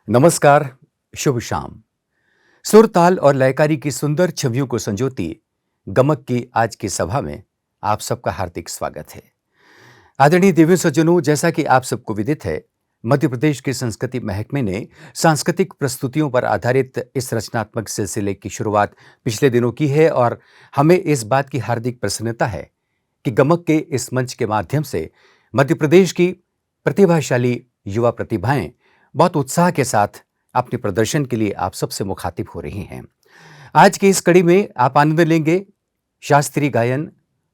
नमस्कार, शुभ शाम। सुर, ताल और लयकारी की सुंदर छवियों को संजोती गमक की आज की सभा में आप सबका हार्दिक स्वागत है। आदरणीय देवी सज्जनों, जैसा कि आप सबको विदित है, मध्य प्रदेश के संस्कृति महकमे ने सांस्कृतिक प्रस्तुतियों पर आधारित इस रचनात्मक सिलसिले की शुरुआत पिछले दिनों की है और हमें इस बात की हार्दिक प्रसन्नता है कि गमक के इस मंच के माध्यम से मध्य प्रदेश की प्रतिभाशाली युवा प्रतिभाएं बहुत उत्साह के साथ अपने प्रदर्शन के लिए आप सबसे मुखातिब हो रही हैं। आज की इस कड़ी में आप आनंद लेंगे शास्त्रीय गायन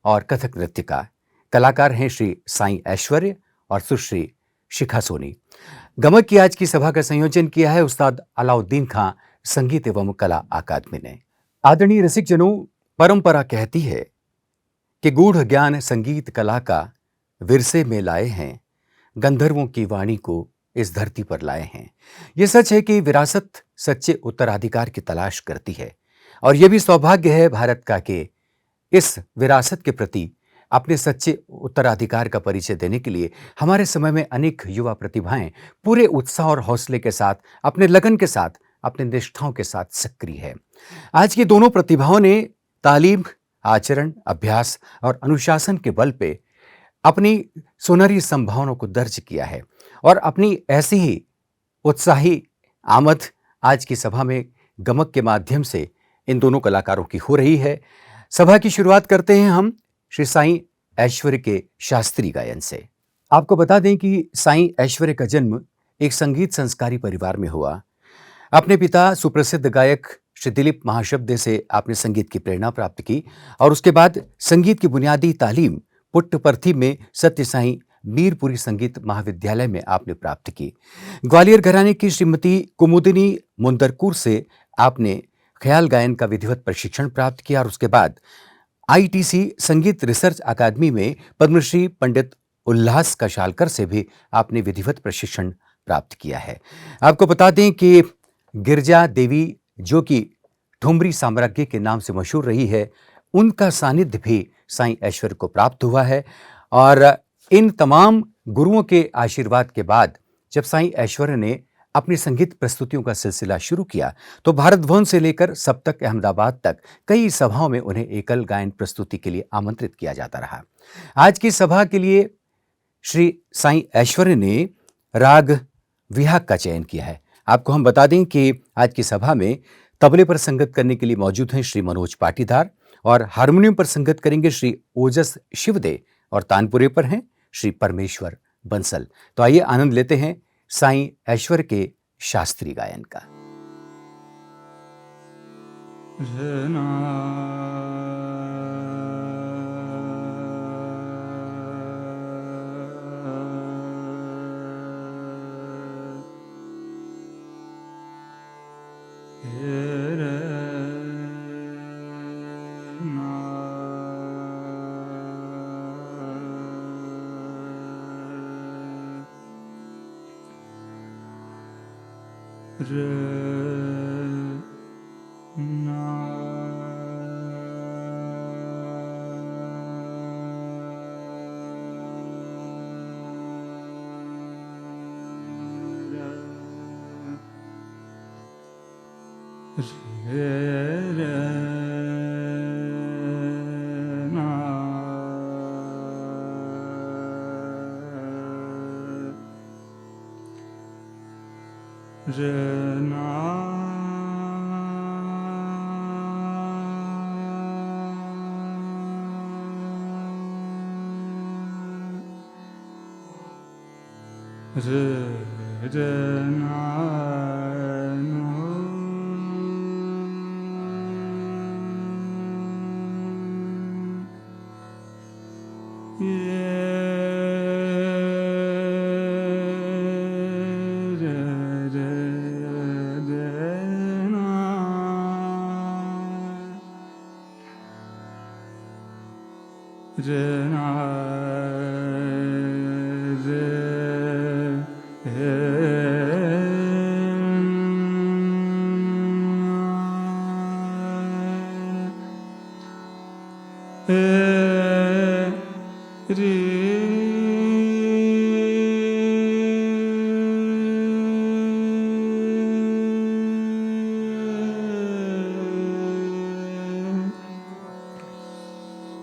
और कथक नृत्य का। कलाकार हैं श्री साईं ऐश्वर्य और सुश्री शिखा सोनी। गमक की आज की सभा का संयोजन किया है उस्ताद अलाउद्दीन खां संगीत एवं कला अकादमी ने। आदरणीय रसिक जनों, परंपरा कहती है कि गूढ़ ज्ञान संगीत कला का विरसे में लाए हैं, गंधर्वों की वाणी को इस धरती पर लाए हैं। यह सच है कि विरासत सच्चे उत्तराधिकार की तलाश करती है और यह भी सौभाग्य है भारत का कि इस विरासत के प्रति अपने सच्चे उत्तराधिकार का परिचय देने के लिए हमारे समय में अनेक युवा प्रतिभाएं पूरे उत्साह और हौसले के साथ, अपने लगन के साथ, अपने निष्ठाओं के साथ सक्रिय है। आज की दोनों प्रतिभाओं ने तालीम, आचरण, अभ्यास और अनुशासन के बल पे अपनी सुनहरी संभावनाओं को दर्ज किया है और अपनी ऐसी ही उत्साही आमद आज की सभा में गमक के माध्यम से इन दोनों कलाकारों की हो रही है। सभा की शुरुआत करते हैं हम श्री साईं ऐश्वर्य के शास्त्रीय गायन से। आपको बता दें कि साईं ऐश्वर्य का जन्म एक संगीत संस्कारी परिवार में हुआ। अपने पिता सुप्रसिद्ध गायक श्री दिलीप महाशब्दे से आपने संगीत की प्रेरणा प्राप्त की और उसके बाद संगीत की बुनियादी तालीम पुट्टपर्थी में सत्य साईं मीरपुरी संगीत महाविद्यालय में आपने प्राप्त की। ग्वालियर घराने की श्रीमती कुमुदिनी मुंदरपुर से आपने ख्याल गायन का विधिवत प्रशिक्षण प्राप्त किया और उसके बाद आईटीसी संगीत रिसर्च अकादमी में पद्मश्री पंडित उल्लास कशालकर से भी आपने विधिवत प्रशिक्षण प्राप्त किया है। आपको बता दें कि गिरजा देवी, जो कि ठुमरी साम्राज्य के नाम से मशहूर रही है, उनका सानिध्य भी साईं ऐश्वर्य को प्राप्त हुआ है और इन तमाम गुरुओं के आशीर्वाद के बाद जब साईं ऐश्वर्य ने अपनी संगीत प्रस्तुतियों का सिलसिला शुरू किया तो भारत भवन से लेकर सप्तक अहमदाबाद तक कई सभाओं में उन्हें एकल गायन प्रस्तुति के लिए आमंत्रित किया जाता रहा। आज की सभा के लिए श्री साईं ऐश्वर्य ने राग विहाग का चयन किया है। आपको हम बता दें कि आज की सभा में तबले पर संगत करने के लिए मौजूद हैं श्री मनोज पाटीदार और हारमोनियम पर संगत करेंगे श्री ओजस शिवदे और तानपुरे पर हैं श्री परमेश्वर बंसल। तो आइए आनंद लेते हैं साईं ऐश्वर्य के शास्त्रीय गायन का।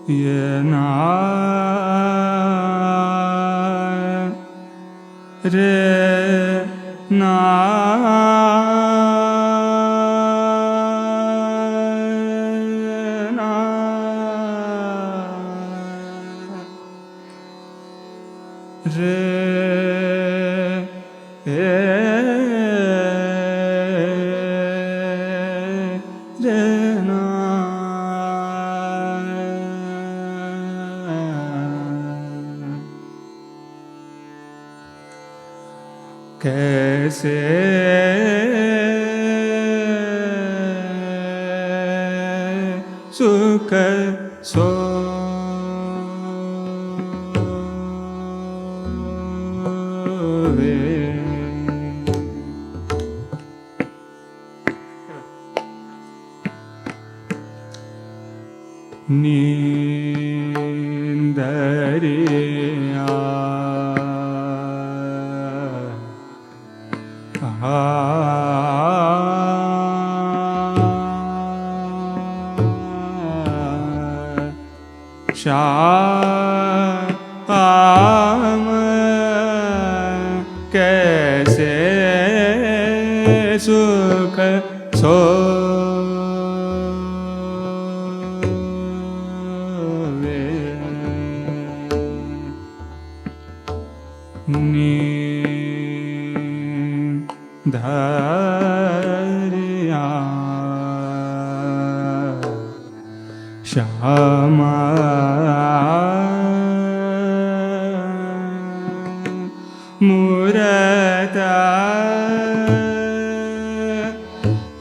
ये ना रे ना ना रे रे ना कैसे सुख सो नींदरिया श्याम कैसे सुख सो धरिया श्यामा मूरता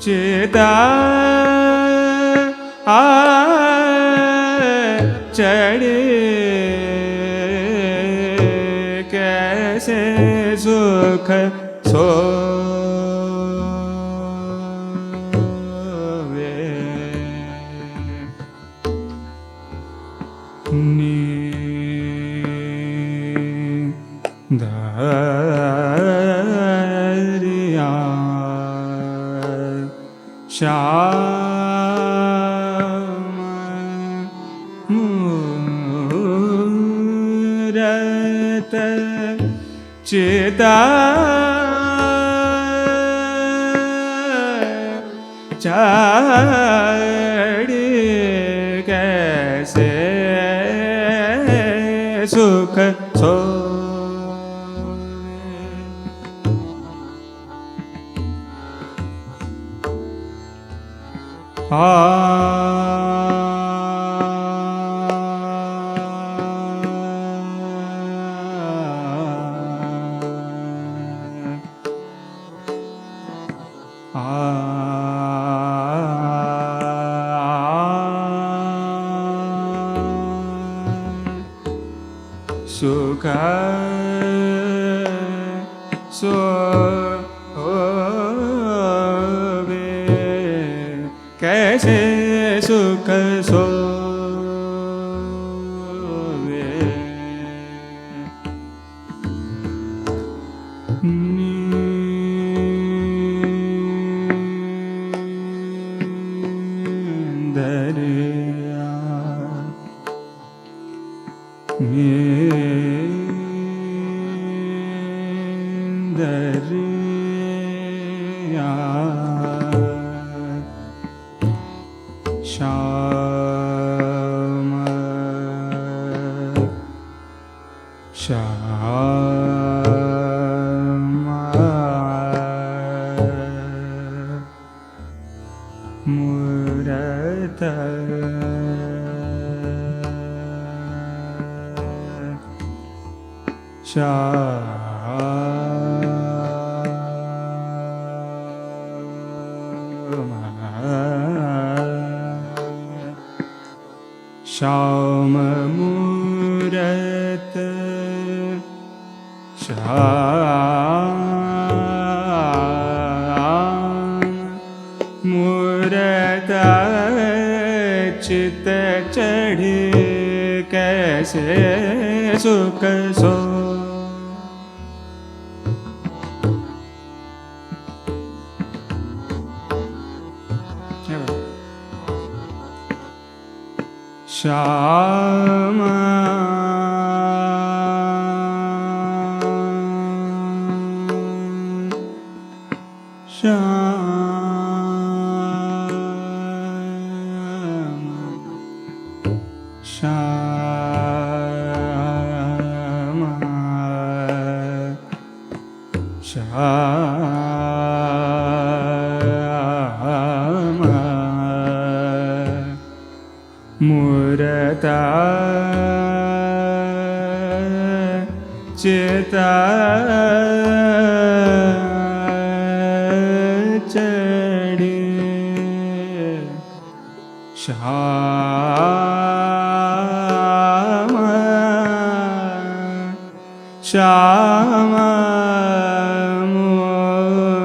चिता चढ़े कैसे सुख सो धरिया श्याम मूरत चिता चढ़ी कैसे सुख सो सुख सो कैसे सुख सो दरिया दरिया श्याम श्याम मूरत श्याम मूरत श्याम मूरत चित चढ़े कैसे सुख सो श्याम मूरता चिता चढ़े श्याम श्याम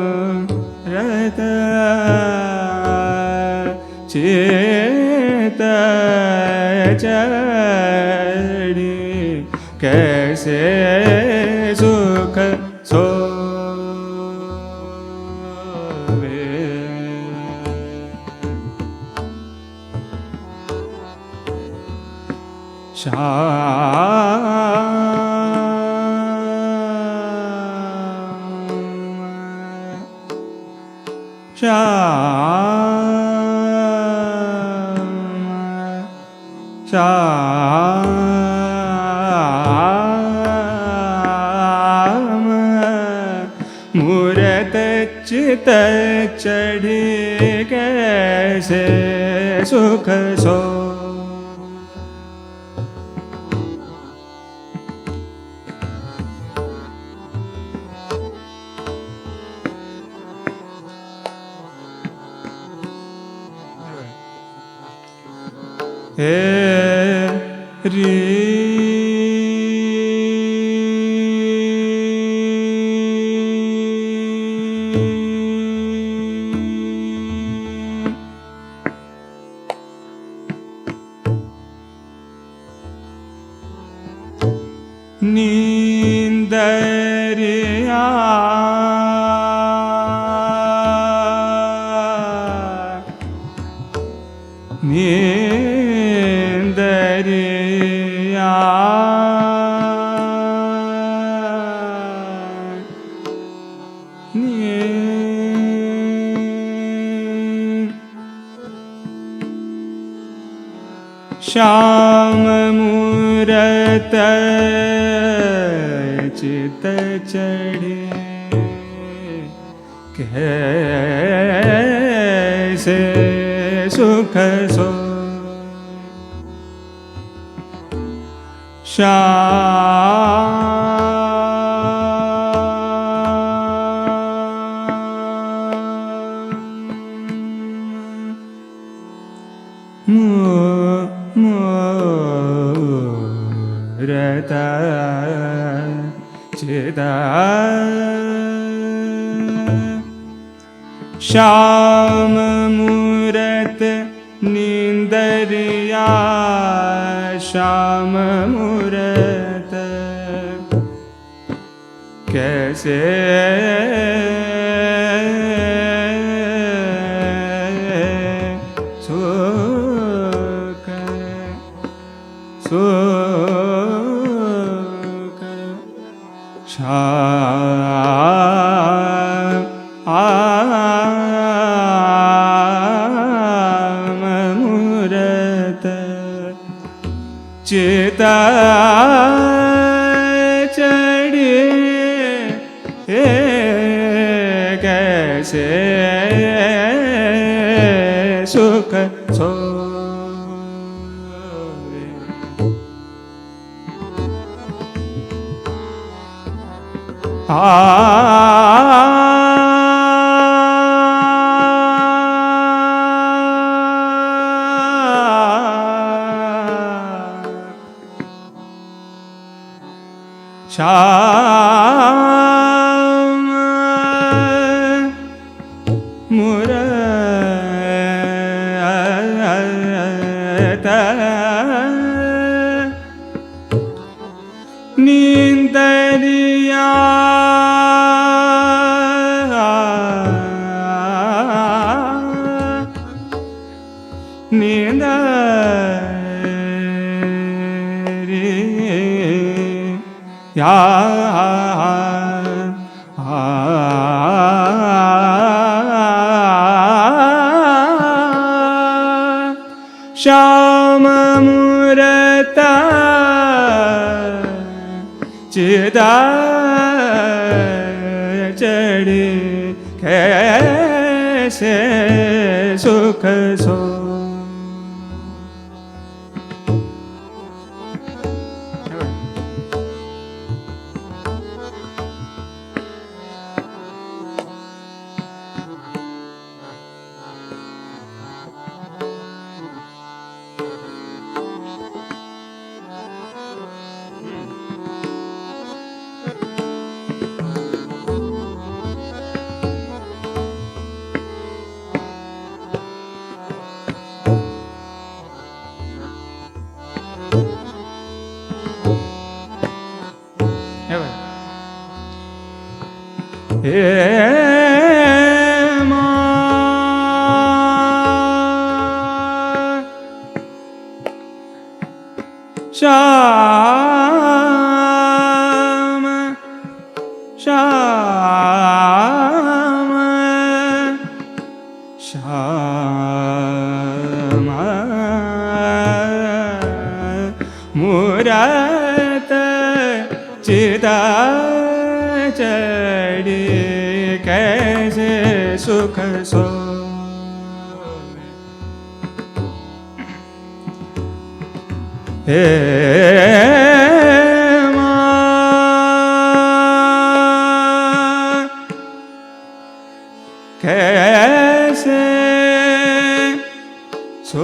मूरत चित चढ़े कैसे सुख सोवे श्याम मूरत चित चढ़े कैसे सुख सो हे री नींदरिया नींदरिया श्याम मूरत चित चढ़े कैसे सुख सो मूरत चिता श्याम मूरत नींदरिया श्याम मूरत कैसे सुख सुख श्याम मूरत चिता चढ़े कैसे सुख सोवे श्याम मूरत नींदरिया नींदरिया या श्याम मूरता चिदा चढ़े कैसे सुख सो श्याम श्याम श्याम मूरत चिदा चढ़े कैसे सुख सो हे कैसे सुख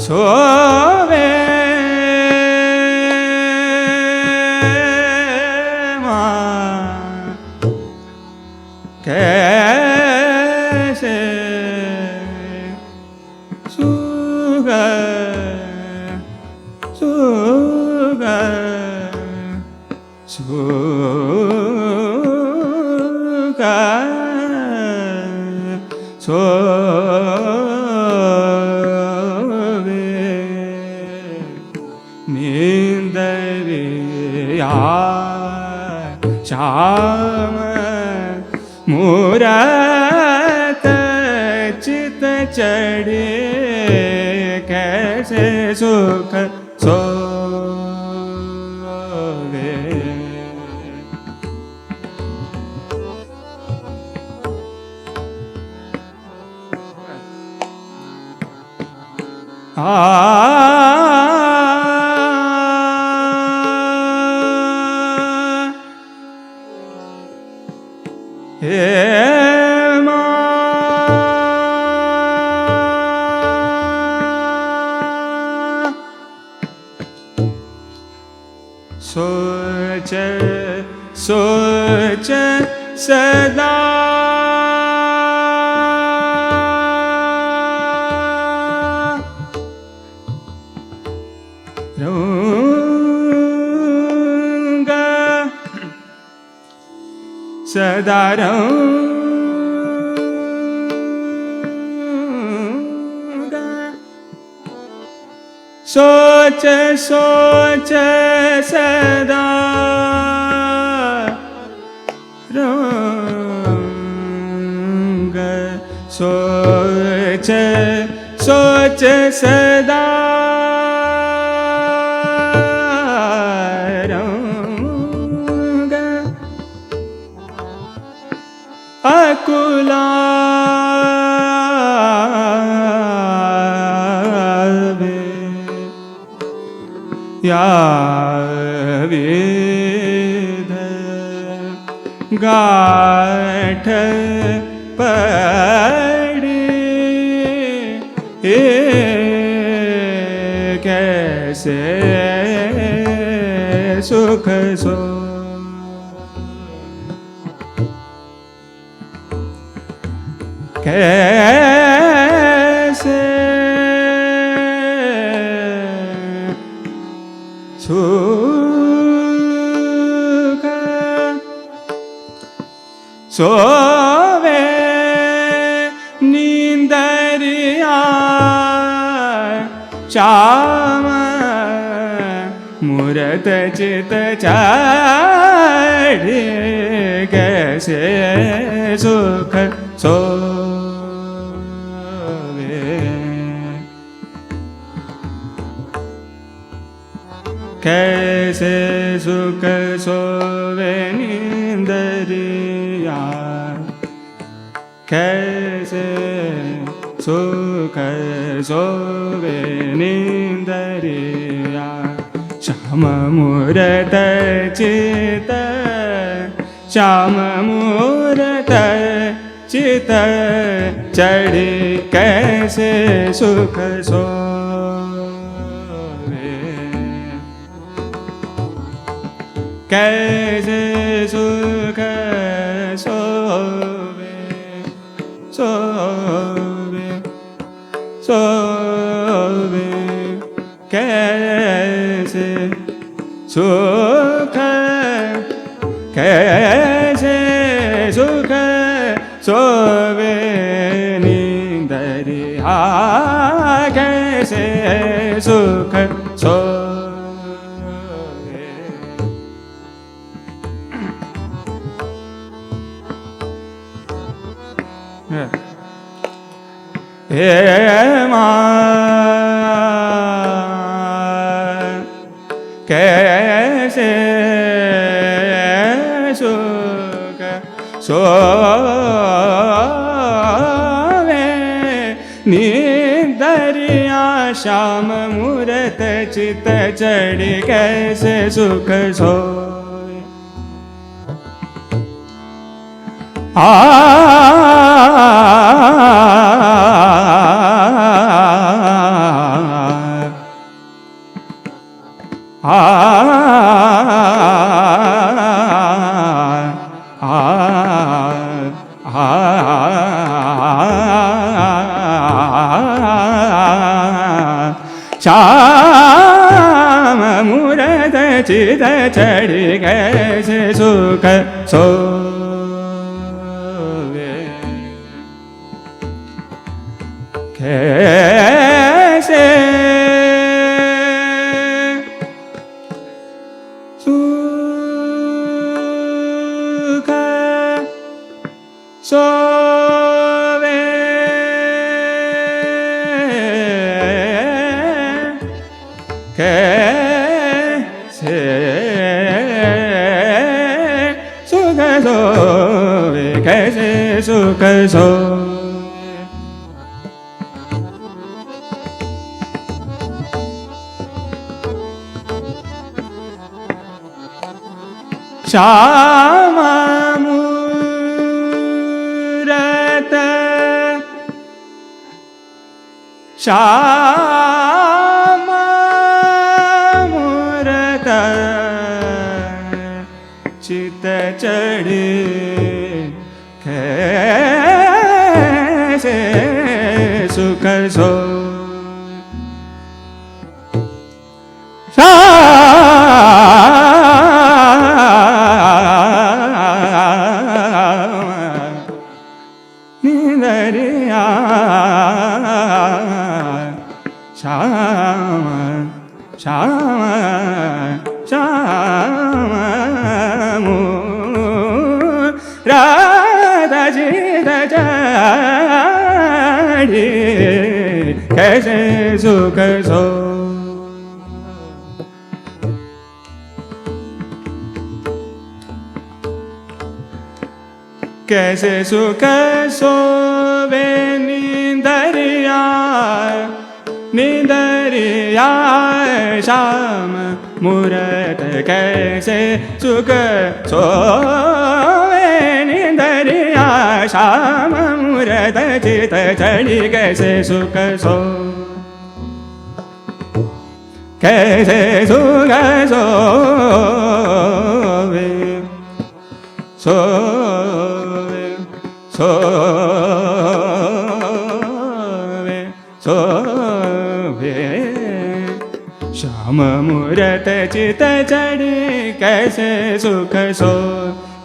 सोवे कैसे सुख सुख सुख सोवे नींदरिया श्याम मूरत चित चढ़े कैसे सुख सोवे सोच सोच सदा रहूंगा सदा रहूंगा सोच सोच सदा रहूंगा सोच सोच सदा रहूंगा अकुला या वेद गाठ पड़ी कैसे सुख सो कैसे सुख सोवे नींदरिया श्याम मूरत चित चढ़ी कैसे सुख सोवे कैसे सुख सोवे नींदरिया कैसे सुख सोवे नींदरिया श्याम मूरत चित श्याम मूरत चित चढ़ी कैसे सुख सोवे कैसे सुख सोवे सोवे सोवे कैसे सुख कैसे सुख सोवे नींदरिया कैसे सुख सोवे हे कैसे सुख सोवे नींदरिया श्याम मूरत चित चढ़ी कैसे सुख सोवे श्याम मूरत चित चढ़ी कैसे सुख सोवे कैसे सुख सोवे कैसे सुख सोवे कैसे सुख सोवे श्याम मूरत श्याम मूरत चित चढ़ी कैसे सुख सोवे नींदरिया श्याम श्याम श्याम मूरत चित चढ़ी कैसे सुख सोवे कैसे सुख सोवे नींदरिया नींदरिया श्याम मूरत कैसे सुख सोवे नींदरिया श्याम मूरत चित चढ़ी कैसे सुख कैसे सुख सोवे सोवे सोवे सोवे श्याम मूरत चित चढ़ी कैसे सुख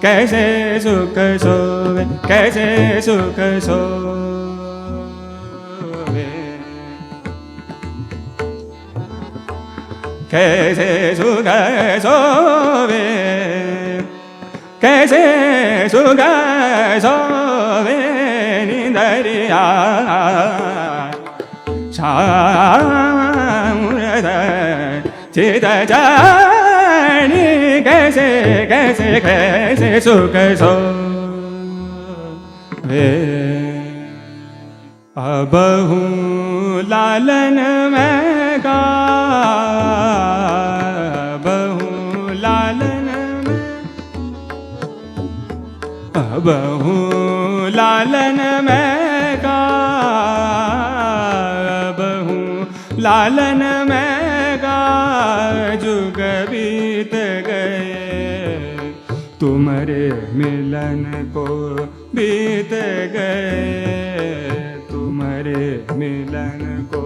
कैसे सुख सोवे कैसे सुख सोवे कैसे सुख सोवे, कैसे सुख सोवे निंदरिया श्यामूरत चित जानी, कैसे कैसे कैसे सुख सोवे। अबहु लालन में गा, अबहु लालन में, अबहु लालन में गा, अबहु लालन में गा, जुग बीत गए तुम्हारे मिलन को बीत गए, तुम्हारे मिलन को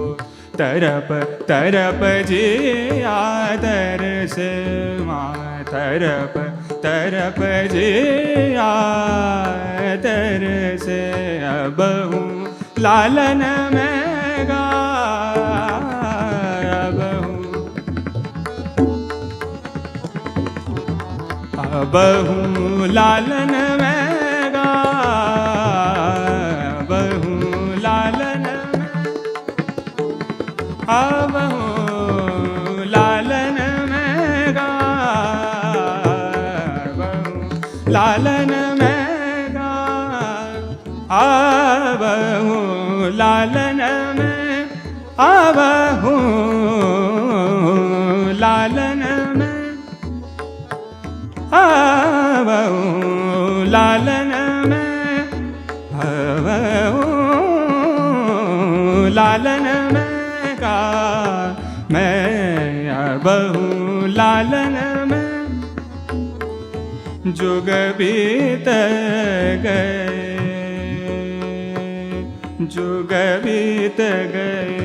तरप तरप जिया तरसे माँ, तरप तरप जिया तरसे। अबहु लालन में गा, अबहु लालन में गा, अबहु लालन में, अबहु लालन में गा, अबहु लालन में गा, अबहु लालन में, अबहु लालन में, अबहु लालन में, अबहु लालन में का मैं, अबहु लालन में जुग बीत गए, जुग बीत गए,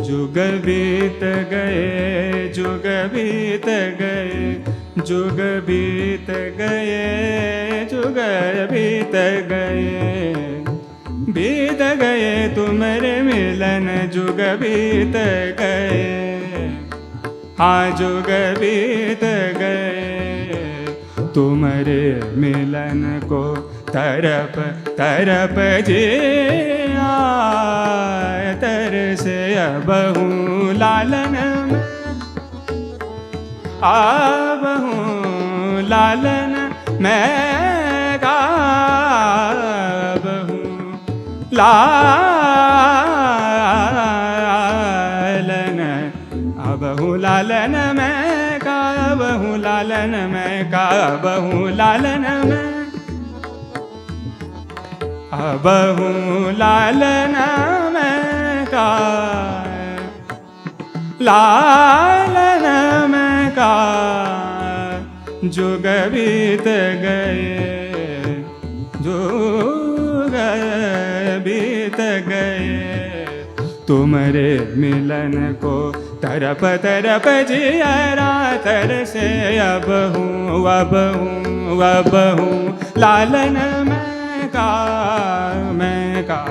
जुग बीत गए, जुग बीत गए, जुग बीत गए, जुग बीत गए, बीत गए तुम्हारे मिलन जुग बीत गए, हाँ जुग बीत गए तुम्हारे मिलन को तरप तरप जिया तरसे। अबहु लालन में, अबहु लालन में गा, अबहु लालन, अबहु लालन में गा, अबहु लालन में गा, अबहु लालन में, अबहु लालन में गा, लालन में का जुग बीत गए, जुग बीत गए तुम्हारे मिलन को तरप तरप जियरा तरसे। अबहु अबहु अबहु लालन में का, मैं का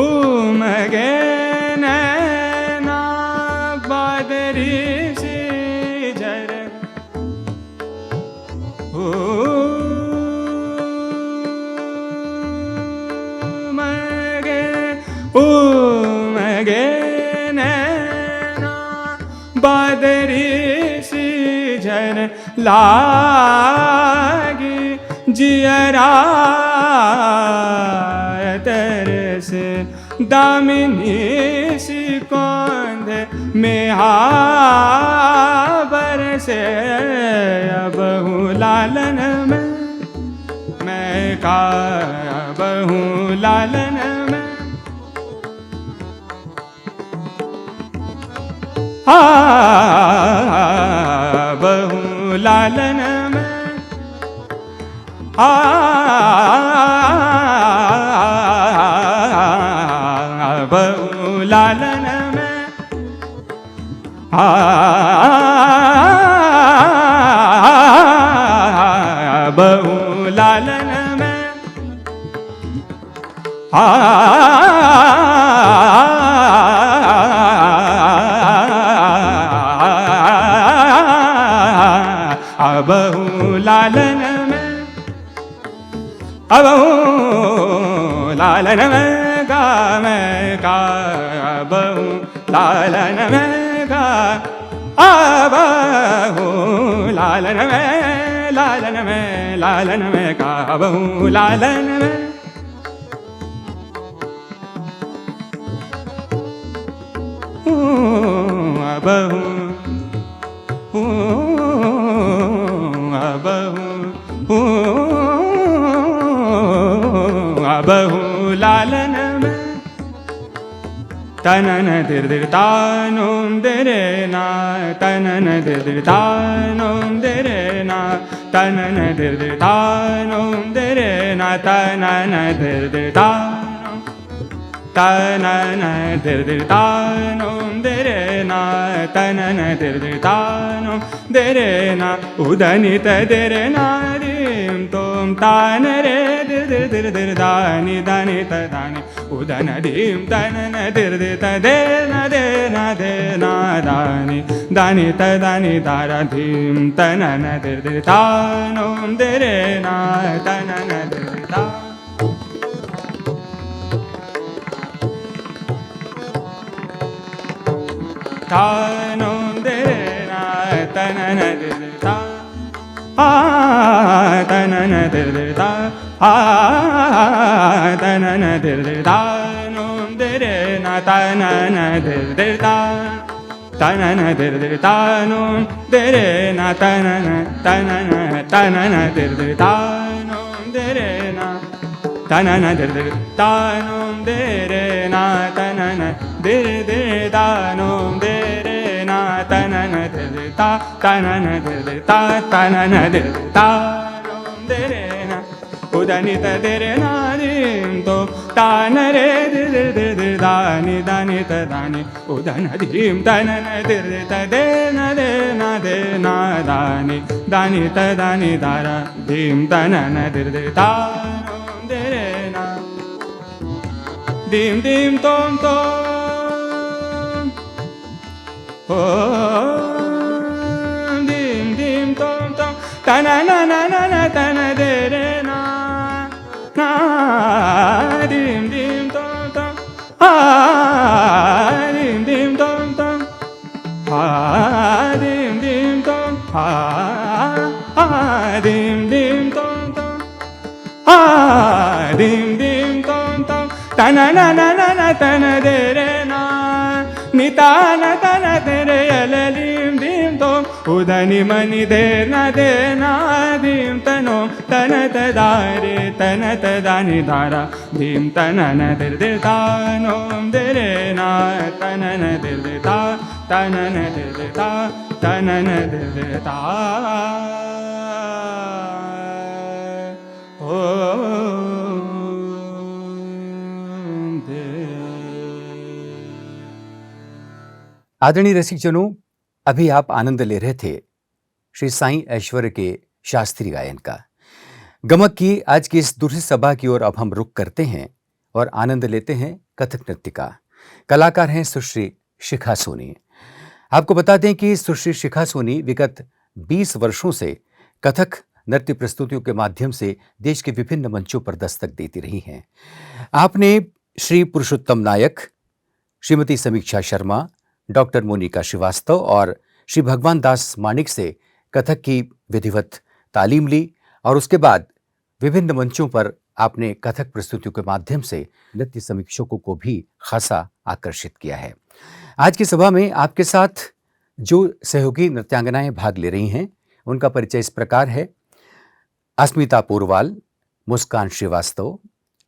उमगे नैना बादरी सी झर, उमगे नैना बादरी सी झर लागी जियरा तरसे। दामिनी सी कौंध में हाबर से। अबहु लालन में मैं का, अबहु लालन में अबहु लालन में अबहु लालन में अबहु लालन में लालन में गा मैं गाबहूँ लालन में गा आबहूँ लालन में गाबहूँ लालन में अबहूँ लालन में तनन दिर तानुम दिरे ना तनन दिर तानुम दिरे ना तनन दिर तानुम दिरे ना तनन दिर तानुम तनन दिर तानुम दिरे ना तनन दिर तानुम दिरे ना उदनित दिरे ना रीम तुम तान रे दिर दिर दानी दानी तदानी उदन दीम तनन दिर दे न दानी दानी तदानी दारा धीम तनन दिर तानुम दिरे ना तनन दिर ता तानुम दिरे ना तनन दिर ता तनन दिर ता तनन दिर तानुम दिरे ना तनन दिर ता तनन दिर तानुम दिरे ना तनन दिर तानुम दिरे ना तनन दिर तानुम दिरे ना तनन दिर तानुम दिरे ना तनन दिर ता तनन दिर ता तनन दिर तानुम दिरे ना उदनित दिरे ना रीम तो तान रे दिर दानी दानी तदानी उदन धीम तनन दिर दे ना दानी दानी तदानी दारा धीम तनन दिर तानुम दिरे ना धीम धीम तोम ओ धीम धीम तोम तनन तन दिरे ना dim dim tom tom dim dim tom tom dim dim tom dim dim tom tom dim dim tom tom tanana tana dere na nitana tana dere alalim dim tom udani mani derna dim tanom tanat dare tanat dani dara dim tanana dir tanom dere na tanana dir ta tanana dir ta tanana dir ta आदरणीय रसिकजनों, अभी आप आनंद ले रहे थे श्री साईं ऐश्वर्य के शास्त्रीय गायन का। गमक की आज की इस दूसरी सभा की ओर अब हम रुख करते हैं और आनंद लेते हैं कथक नृत्य का। कलाकार हैं सुश्री शिखा सोनी। आपको बता दें कि सुश्री शिखा सोनी विगत 20 वर्षों से कथक नृत्य प्रस्तुतियों के माध्यम से देश के विभिन्न मंचों पर दस्तक देती रही हैं। आपने श्री पुरुषोत्तम नायक, श्रीमती समीक्षा शर्मा, डॉक्टर मोनिका श्रीवास्तव और श्री भगवान दास माणिक से कथक की विधिवत तालीम ली और उसके बाद विभिन्न मंचों पर आपने कथक प्रस्तुतियों के माध्यम से नृत्य समीक्षकों को भी खासा आकर्षित किया है। आज की सभा में आपके साथ जो सहयोगी नृत्यांगनाएं भाग ले रही हैं उनका परिचय इस प्रकार है। अस्मिता पोरवाल, मुस्कान श्रीवास्तव,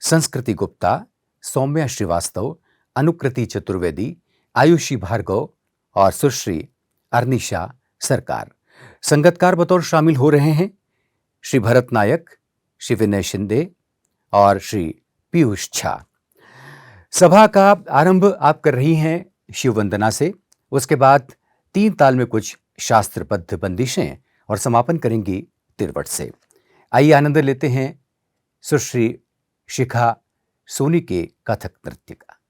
संस्कृति गुप्ता, सौम्या श्रीवास्तव, अनुकृति चतुर्वेदी, आयुषी भार्गव और सुश्री अर्निशा सरकार। संगतकार बतौर शामिल हो रहे हैं श्री भरत नायक, श्री विनय शिंदे और श्री पीयूष झा। सभा का आरंभ आप कर रही हैं शिव वंदना से, उसके बाद 3 ताल में कुछ शास्त्रबद्ध बंदिशें और समापन करेंगी तिरवट से। आइए आनंद लेते हैं सुश्री शिखा सोनी के कथक नृत्य का।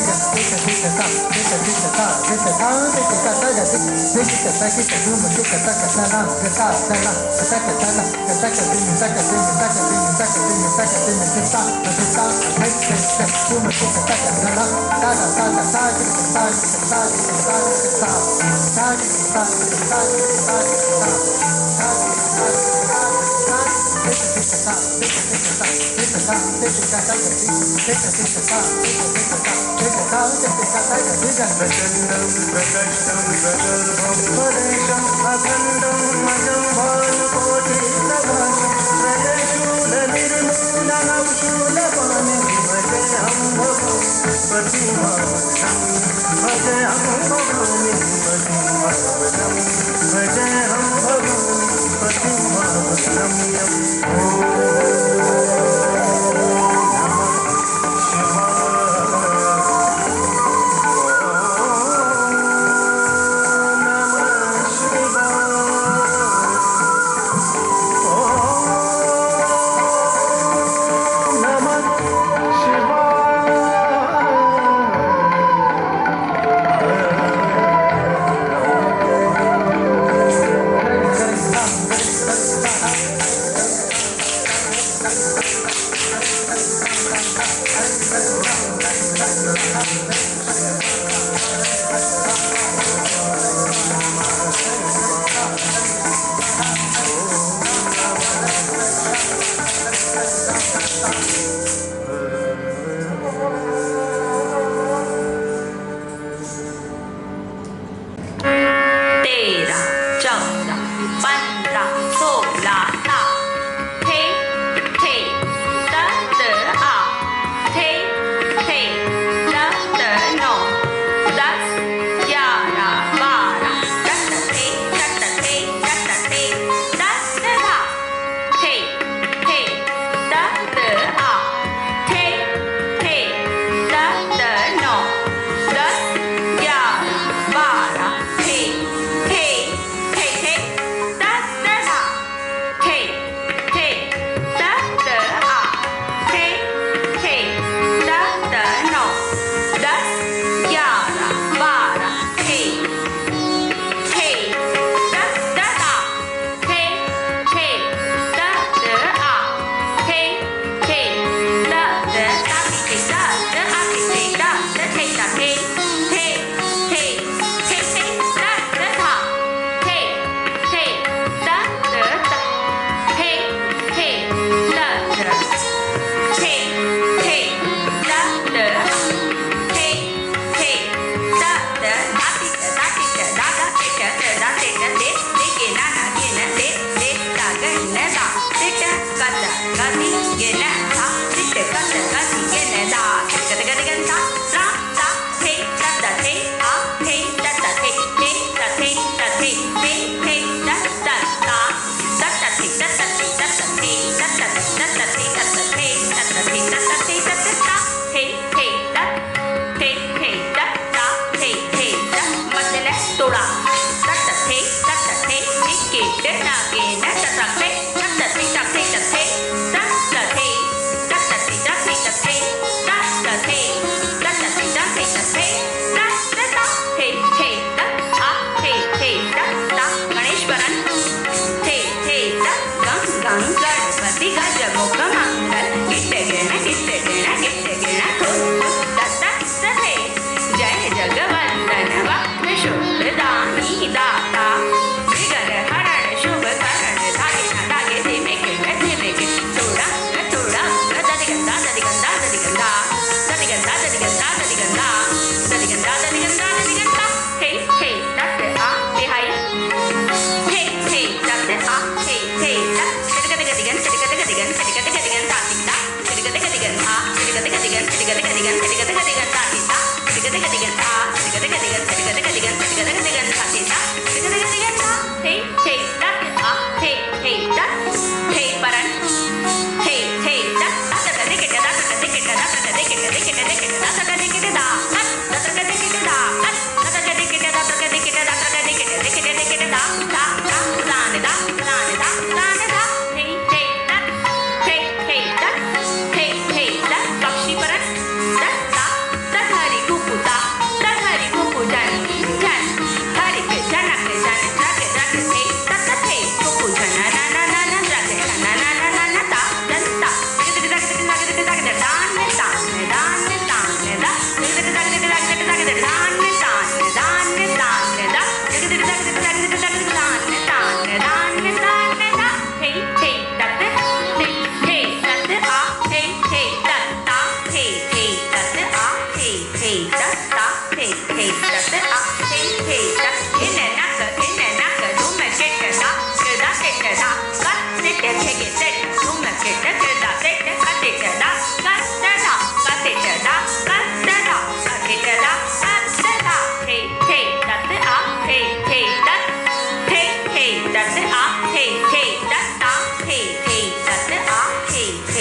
Kata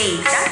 Hey,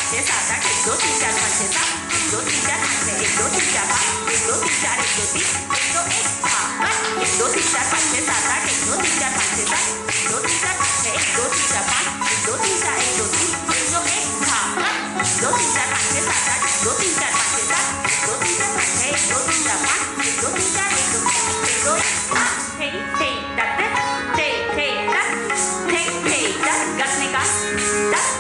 5 6 7 8 1 2 3 4 5 6 7 1 2 3 4 5 6 1 2 3 4 5 1 2 3 4 1 2 3 1 2 1 1 2 3 4 5 6 7 8 1 2 3 4 5 6 7 1 2 3 4 5 6 1 2 3 4 5 1 2 3 4 1 2 3 1 2 1 2 3 4 5 6 7 8 1 2 3 4 5 6 7 1 2 3 4 5 6 1 2 3 4 5 1 2 3 4 1 2 1 2 hey hey that's it hey hey that's hey hey that's गसने का that's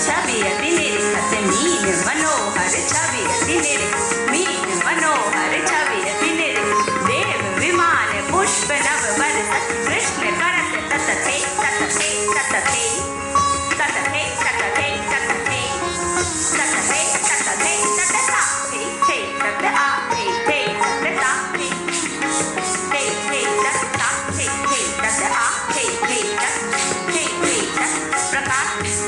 छवि अति निरखत मीन मनोहर छवि अति निरखत मीन मनोहर छवि अति निरखत देव विमान पुष्प नव बरसत कृष्ण करत तत थे तत थे तत थे तत थे तत थे तत थे तत थे तत थे तत ता थे थे तत आ थे थे तत ता थे थे थे तत ता थे थे तत आ थे थे तत थे थे तत प्रकाश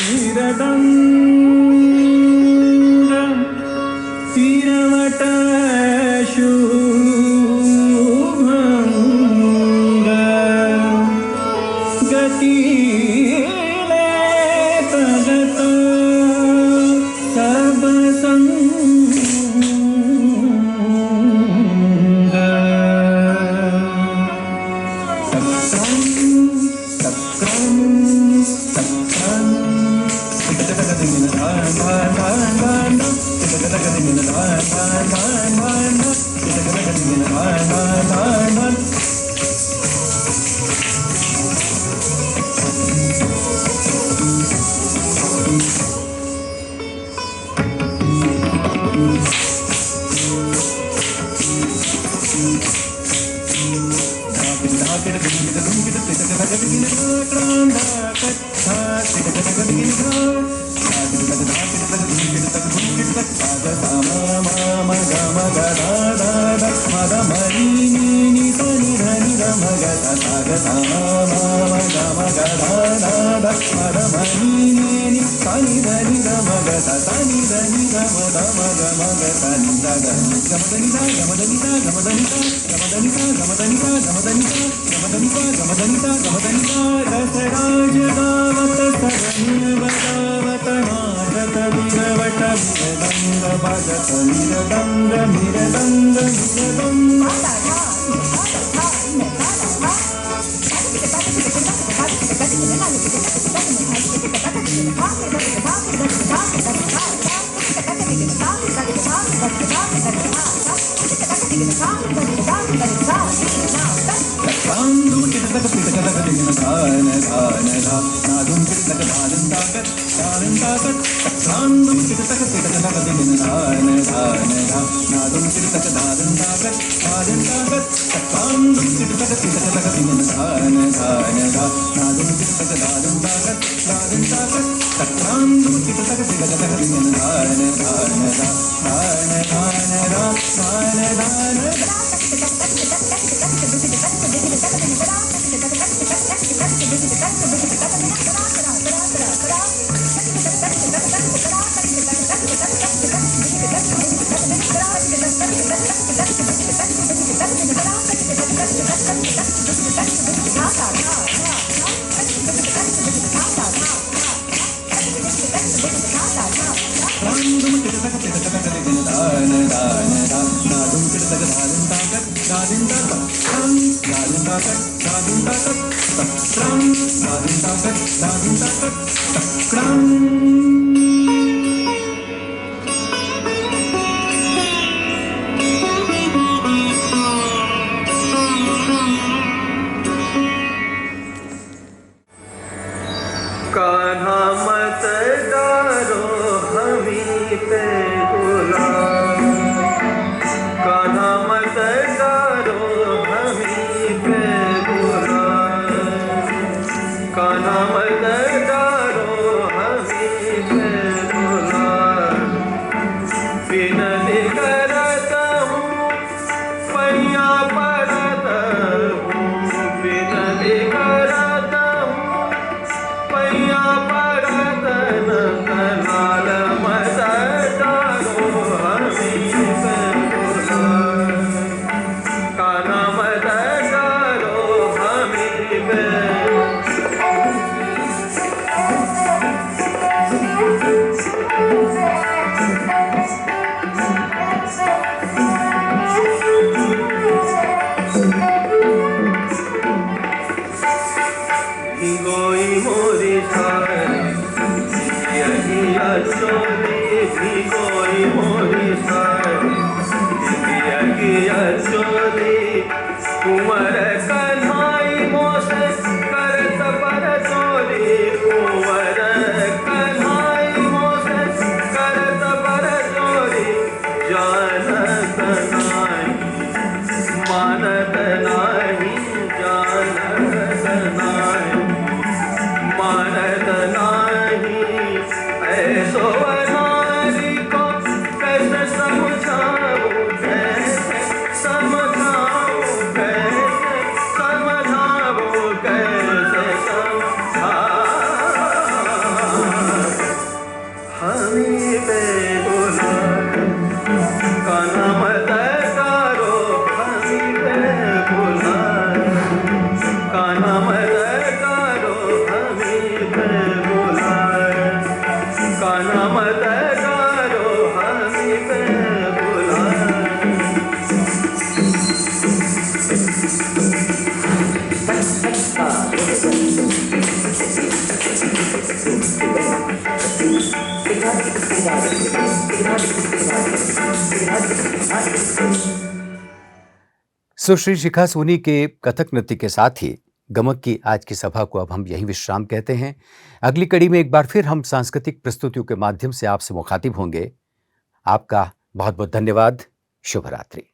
मृदङ्ग तिरवट शुभङ्ग गतिले तगत सब संग कान्हा मत डारो हमी पे गुलाम, कान्हा मत डारो हमी पे गुलाम, कान्हा मत डारो हमी पे गुलाम। विनती करता हूँ पैया पड़ता हूँ, विनती करता हूँ पैया पड़तन कनाल मत डारो हमी पे गुलाम, कान्हा मत डारो हमी पे। भिगोई मोरी सारी यही चोली, भिगोई मोरी सारी यही चोली। कुंवर कन्हाई मोसे करत पर चोरी, कुंवर कन्हाई मोसे करत पर चोरी। जानत नाही मानत नाही, जानत नाही मानत नाही। ऐसो नारी को कैसे समझाऊं, कैसे समझाऊं, कैसे समझाऊं, कैसे समझाऊं। हमी पे गुलाम, कान्हा मत डारो हमी पे गुलाम, कान्हा मत डारो हमी पे गुलाम, कान्हा मत डारो हमी पे गुलाम। सुश्री शिखा सोनी के कथक नृत्य के साथ ही गमक की आज की सभा को अब हम यहीं विश्राम कहते हैं। अगली कड़ी में एक बार फिर हम सांस्कृतिक प्रस्तुतियों के माध्यम से आपसे मुखातिब होंगे। आपका बहुत बहुत धन्यवाद। शुभ रात्रि।